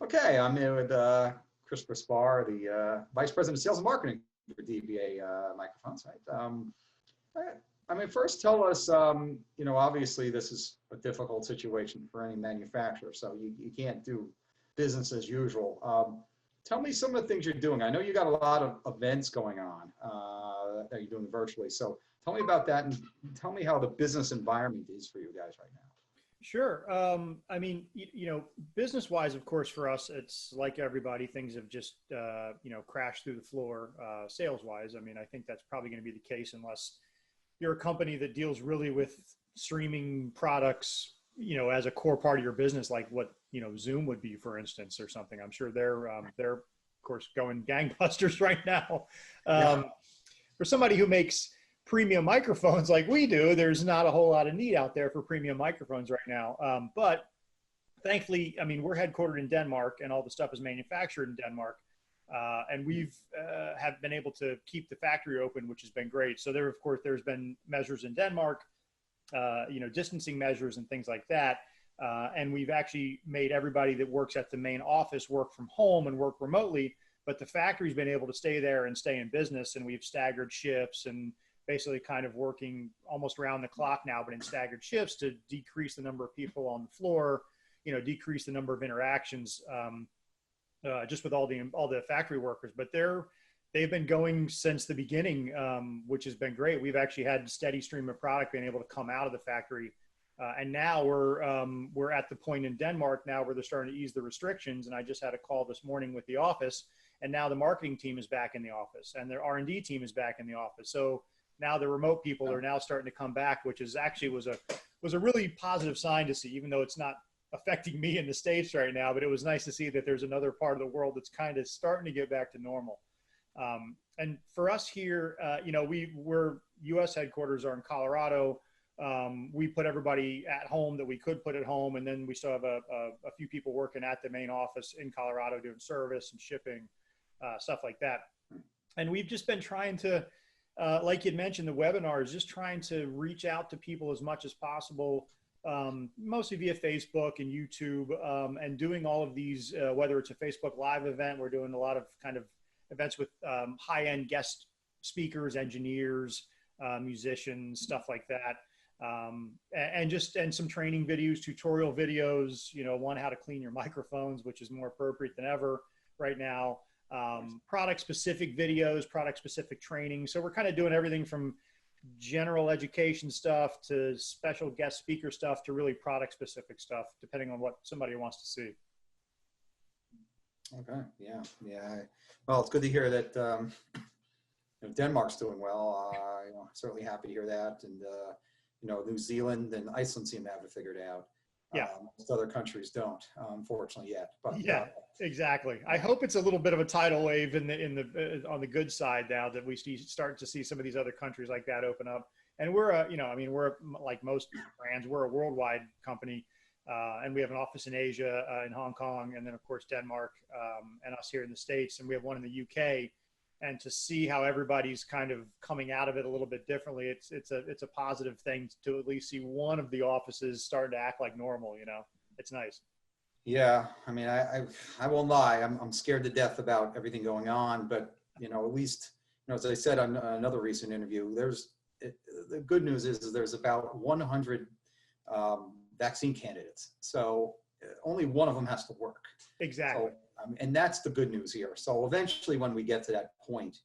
Okay, I'm here with Christopher Spahr, the Vice President of Sales and Marketing for DPA microphones, right? I mean, first tell us, obviously this is a difficult situation for any manufacturer, so you can't do business as usual. Tell me some of the things you're doing. I know you got a lot of events going on that you're doing virtually, so tell me about that and tell me how the business environment is for you guys right now. Sure. I mean, business-wise, of course, for us, it's like everybody, things have just, crashed through the floor sales-wise. I mean, I think that's probably going to be the case unless you're a company that deals really with streaming products, as a core part of your business, like what, Zoom would be, for instance, or something. I'm sure they're of course, going gangbusters right now. Yeah. For somebody who makes premium microphones like we do, there's not a whole lot of need out there for premium microphones right now. But thankfully, I mean, we're headquartered in Denmark and all the stuff is manufactured in Denmark. And we've have been able to keep the factory open, which has been great. So there, of course, there's been measures in Denmark, distancing measures and things like that. And we've actually made everybody that works at the main office work from home and work remotely, but the factory's been able to stay there and stay in business. And we've staggered shifts and basically kind of working almost around the clock now, but in staggered shifts to decrease the number of people on the floor, decrease the number of interactions, just with all the factory workers. But they've been going since the beginning, which has been great. We've actually had a steady stream of product being able to come out of the factory. And now we're at the point in Denmark now where they're starting to ease the restrictions. And I just had a call this morning with the office, and now the marketing team is back in the office and their R&D team is back in the office. So now the remote people are now starting to come back, which is actually was a really positive sign to see, even though it's not affecting me in the States right now, but it was nice to see that there's another part of the world that's kind of starting to get back to normal. And for us here, we're U.S. headquarters are in Colorado. We put everybody at home that we could put at home. And then we still have a few people working at the main office in Colorado doing service and shipping, stuff like that. And we've just been trying to, like you'd mentioned, the webinars, just trying to reach out to people as much as possible, mostly via Facebook and YouTube, and doing all of these, whether it's a Facebook Live event, we're doing a lot of kind of events with high-end guest speakers, engineers, musicians, stuff like that. And some training videos, tutorial videos, one, how to clean your microphones, which is more appropriate than ever right now. Product specific videos, product specific training. So we're kind of doing everything from general education stuff to special guest speaker stuff to really product specific stuff, depending on what somebody wants to see. Okay. Yeah. Well, it's good to hear that Denmark's doing well. Certainly happy to hear that. And New Zealand and Iceland seem to have it figured out. Yeah. Most other countries don't, unfortunately, yet. But yeah, exactly. I hope it's a little bit of a tidal wave on the good side now that we start to see some of these other countries like that open up. And we're we're like most brands, we're a worldwide company, and we have an office in Asia, in Hong Kong, and then of course Denmark, and us here in the States, and we have one in the UK. And to see how everybody's kind of coming out of it a little bit differently, it's a positive thing to at least see one of the offices starting to act like normal. It's nice. Yeah, I mean, I won't lie, I'm scared to death about everything going on, but at least as I said on another recent interview, the good news is there's about 100 vaccine candidates, so only one of them has to work. Exactly. So, and that's the good news here. So eventually, when we get to that point,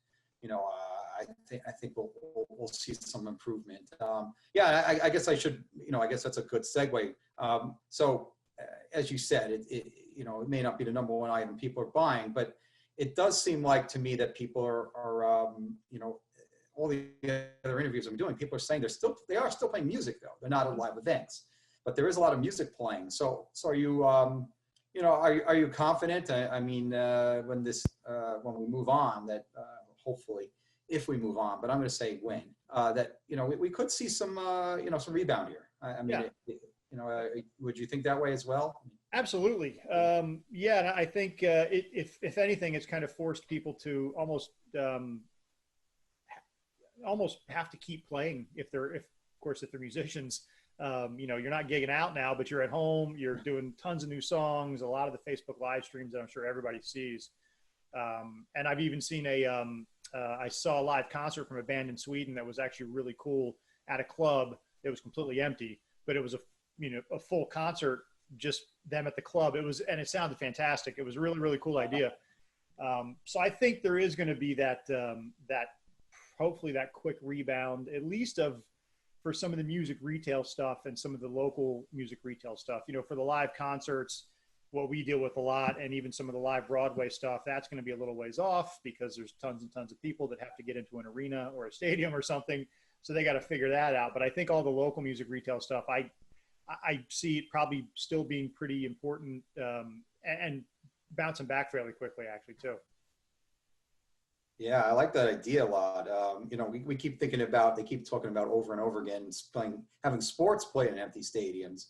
I think we'll see some improvement. I guess I should, I guess that's a good segue. So as you said, it may not be the number one item people are buying, but it does seem like to me that people are all the other interviews I'm doing, people are saying they are still playing music though. They're not at live events, but there is a lot of music playing. So are you, are you confident? I mean, when we move on, that hopefully, if we move on, but I'm going to say when, that we could see some some rebound here. I mean, yeah. Would you think that way as well? Absolutely. Yeah, and I think if anything, it's kind of forced people to almost have to keep playing if they're musicians. You're not gigging out now, but you're at home, you're doing tons of new songs, a lot of the Facebook live streams that I'm sure everybody sees. And I've even seen I saw a live concert from a band in Sweden that was actually really cool at a club. It was completely empty, but it was a full concert, just them at the club. And it sounded fantastic. It was a really, really cool idea. So I think there is going to be that hopefully that quick rebound, at least for some of the music retail stuff and some of the local music retail stuff, for the live concerts, what we deal with a lot, and even some of the live Broadway stuff, that's going to be a little ways off because there's tons and tons of people that have to get into an arena or a stadium or something. So they got to figure that out. But I think all the local music retail stuff, I see it probably still being pretty important and bouncing back fairly quickly, actually, too. Yeah, I like that idea a lot. We keep thinking about, they keep talking about over and over again, having sports play in empty stadiums.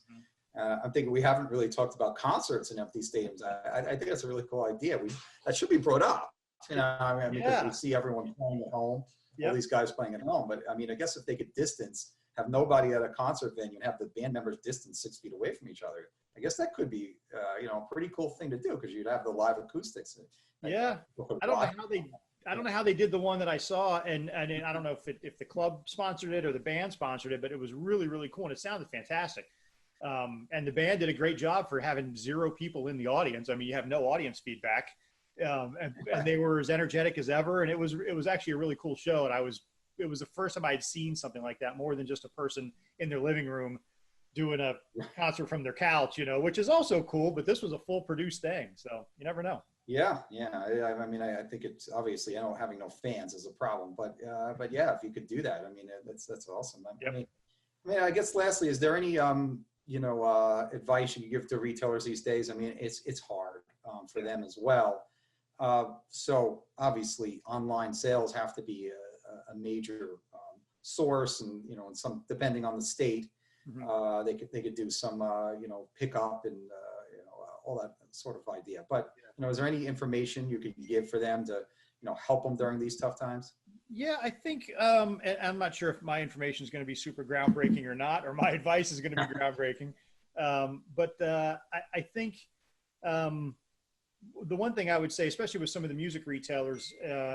I'm thinking we haven't really talked about concerts in empty stadiums. I think that's a really cool idea. That should be brought up. Because we see everyone playing at home, all these guys playing at home. But I guess if they could distance, have nobody at a concert venue and have the band members distance 6 feet away from each other, I guess that could be, a pretty cool thing to do because you'd have the live acoustics. Yeah, I don't know how they did the one that I saw, and I don't know if the club sponsored it or the band sponsored it, but it was really, really cool and it sounded fantastic. And the band did a great job for having 0 people in the audience. You have no audience feedback, and they were as energetic as ever. And it was actually a really cool show. And it was the first time I'd seen something like that, more than just a person in their living room doing a concert from their couch, which is also cool, but this was a full produced thing. So you never know. Yeah. I think it's obviously, having no fans is a problem, but yeah, if you could do that, that's awesome. I guess lastly, is there any, advice you give to retailers these days? It's hard for them as well. So obviously online sales have to be a major source, and, and some, depending on the state, they could do some, pickup and, all that sort of idea. But, is there any information you could give for them to, help them during these tough times? Yeah, I think, and I'm not sure if my information is going to be super groundbreaking or not, or my advice is going to be groundbreaking. But I think the one thing I would say, especially with some of the music retailers,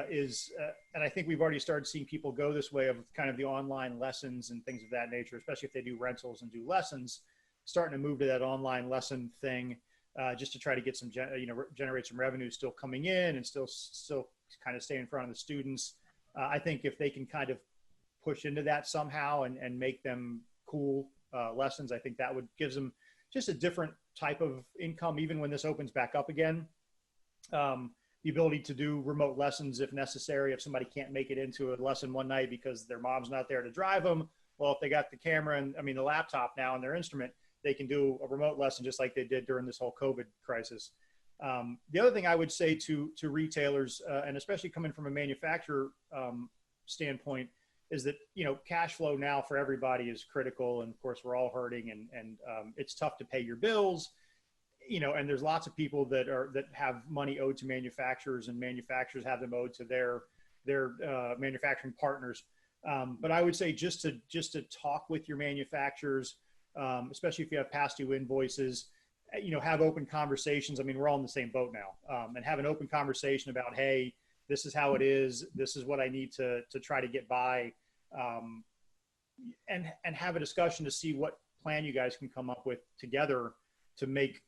is, and I think we've already started seeing people go this way, of kind of the online lessons and things of that nature, especially if they do rentals and do lessons, starting to move to that online lesson thing, just to try to get some, generate some revenue still coming in and still kind of stay in front of the students. I think if they can kind of push into that somehow and make them cool lessons, I think that gives them just a different type of income, even when this opens back up again. The ability to do remote lessons if necessary, if somebody can't make it into a lesson one night because their mom's not there to drive them. Well, if they got the camera and the laptop now and their instrument, they can do a remote lesson just like they did during this whole COVID crisis. The other thing I would say to retailers, and especially coming from a manufacturer standpoint, is that, cash flow now for everybody is critical. And of course we're all hurting, and it's tough to pay your bills, and there's lots of people that have money owed to manufacturers, and manufacturers have them owed to their manufacturing partners. But I would say just to talk with your manufacturers, especially if you have past due invoices, have open conversations. We're all in the same boat now, and have an open conversation about, hey, this is how it is. This is what I need to try to get by, and have a discussion to see what plan you guys can come up with together to make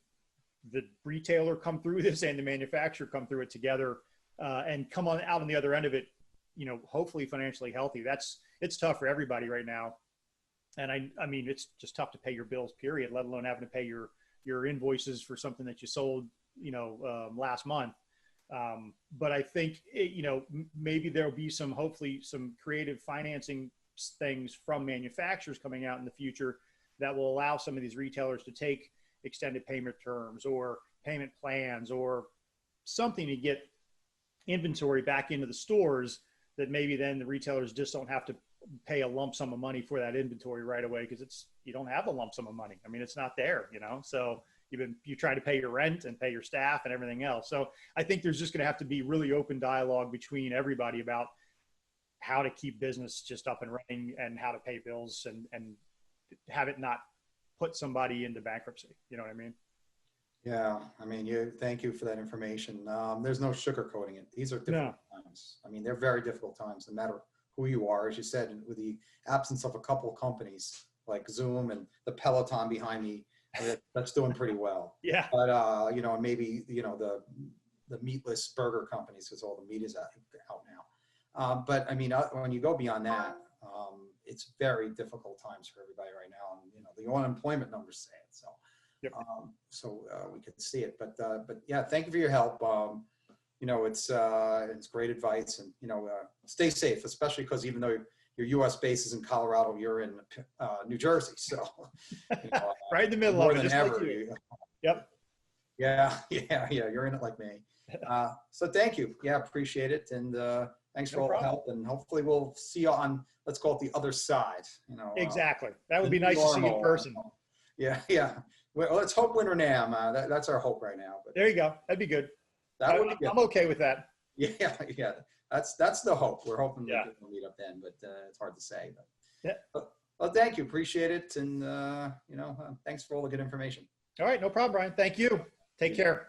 the retailer come through this and the manufacturer come through it together, and come out on the other end of it, hopefully financially healthy. It's tough for everybody right now. And it's just tough to pay your bills, period, let alone having to pay your invoices for something that you sold, last month. But I think, maybe there'll be hopefully some creative financing things from manufacturers coming out in the future that will allow some of these retailers to take extended payment terms or payment plans or something to get inventory back into the stores, that maybe then the retailers just don't have to pay a lump sum of money for that inventory right away, because you don't have a lump sum of money. It's not there, so you try to pay your rent and pay your staff and everything else. So I think there's just going to have to be really open dialogue between everybody about how to keep business just up and running, and how to pay bills and have it not put somebody into bankruptcy. You know what I mean? Yeah, I mean, thank you for that information. There's no sugarcoating it. These are difficult times. I mean, they're very difficult times, no matter who you are. As you said, with the absence of a couple of companies like Zoom and the Peloton behind me, that's doing pretty well. Yeah. But you know, maybe the meatless burger companies, because all the meat is out now. But I mean, when you go beyond that, it's very difficult times for everybody right now, and you know, the unemployment numbers say it. So. Yep. We could see it, but yeah, thank you for your help. You know, it's great advice, and you know, stay safe, especially because even though your U.S. base is in Colorado, you're in New Jersey, so you know, right in the middle more of it, than just ever. like you. Yep. Yeah, you're in it like me. So thank you. Yeah, appreciate it, and thanks for all the help, and hopefully we'll see you on, let's call it the other side. You know, exactly. That would be nice to see in person. Yeah. Well, let's hope winter NAM. That's our hope right now. But there you go. That'd be good. That would be good. I'm okay with that. Yeah. That's the hope. We're hoping we'll meet up then, but it's hard to say. But yeah. Well, thank you. Appreciate it, and you know, thanks for all the good information. All right, no problem, Brian. Thank you. Take care.